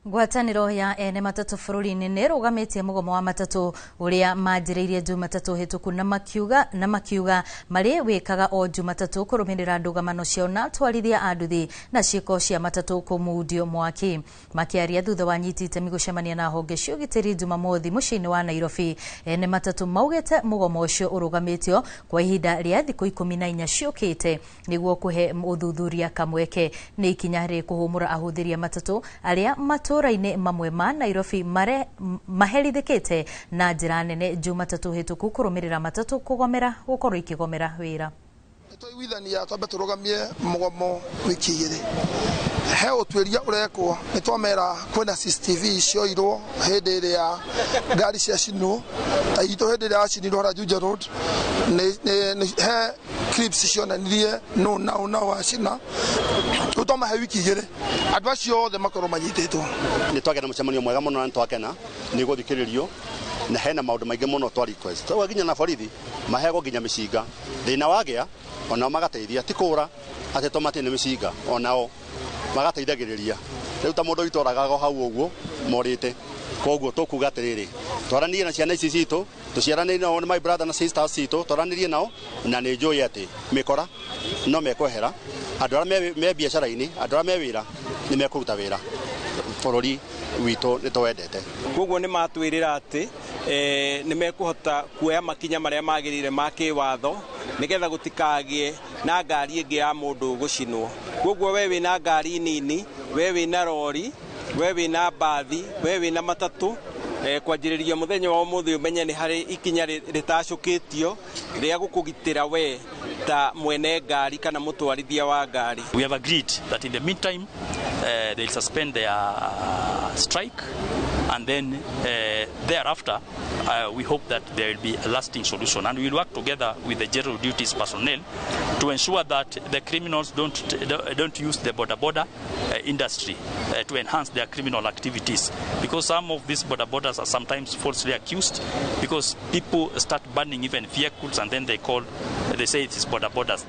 Ngwatanĩro ya ene matatũ bũrũri-inĩ nĩ rũgamĩtie mũgomo wa matatũ ũrĩa manjĩrĩirie Jumatatũ hĩtũku na makiuga marĩ wĩkaga o Jumatatũ kũrũmĩrĩra ndũgamano ciao na atwarithia a nduthi na ciĩko cia matatũ kũmundio mwaki. Makĩaria thutha wa nyiti itemi gũcemania na honge cia ũgitĩri Jumamothi mũciĩ-inĩ wa Nairobi, ene matatũ maugĩte mũgomo ũcio ũrũgamĩtio kwa ihinda rĩa thikũ 14 ciũkĩte nĩguo kũhe ũthuthuria kamweke. Nĩ ikinya rĩ kũhũmũra ahũthĩri a matatũ arĩa matũra-inĩ mamwe ma Nairobi maherithĩkĩte na njĩra nene Jumatatũ hĩtũku kũrũmĩrĩra matatũ gũkorwo ikĩgomera wĩra. Nĩtwaiguithania twambe tũrũgamie mũgomo wiki igĩrĩ. He ũtuĩria ũrekwo nĩtwamera kwĩna CCTV cioirwo hĩndĩ ĩrĩa ngari ciacinwo ta itũ hĩndĩ ĩrĩa yacinirwo harĩa Juja Road. He clips cionanirie nũ wacina. Rĩu twamahe wiki igĩrĩ andũ acio othe makorwo manyitĩtwo. Nĩtwagĩa na mũcemanio mwega mũno na nĩtwakena nĩ gũthikĩrĩrio na hena maũndũ maingĩ mũno twa request. Twaga nginya na borithi mahego nginya mĩcinga. Thĩna wagĩa onao magateithia ti kũra atĩ tomatĩ nĩ mĩcinga onao magateithagĩrĩria. Rĩu ta mũndũ witũragaga hau ũguo morĩte. Koguo tũkuga atĩrĩrĩ twaranĩrie na ciana ici citũ tũciaranĩrie nao nĩ my brother na sisters citũ twaranĩrie nao na nĩ njũĩ atĩ mĩkora no mekwehera. Andũ arĩa me biacara-inĩ andũ arĩa me wĩra nĩ mekũruta wĩra bũrũri witũ nĩtwendete. Koguo nĩ matwĩrĩra atĩ nĩ mekũhota kuoya makinya marĩa magĩrĩire ma kĩwatho nĩgetha gũtikagĩe na ngari ĩngĩ ya mũndũ gũcinwo. Koguo we wĩna ngari nini, we wĩna rori, we wĩna mbathi, we wĩna matatũ, kwanjĩrĩria mũthenya wa ũmũthĩ ũmenye nĩ harĩ ikinya rĩtacũkĩtio rĩa gũkũgitĩra we ta mwene ngari kana mũtwarithia wa ngari. We have agreed that in the meantime they'll suspend their strike and then thereafter we hope that there will be a lasting solution, and we will work together with the general duties personnel to ensure that the criminals don't use the border industry to enhance their criminal activities, because some of these borders are sometimes falsely accused because people start banning even vehicles and then they say it is borders.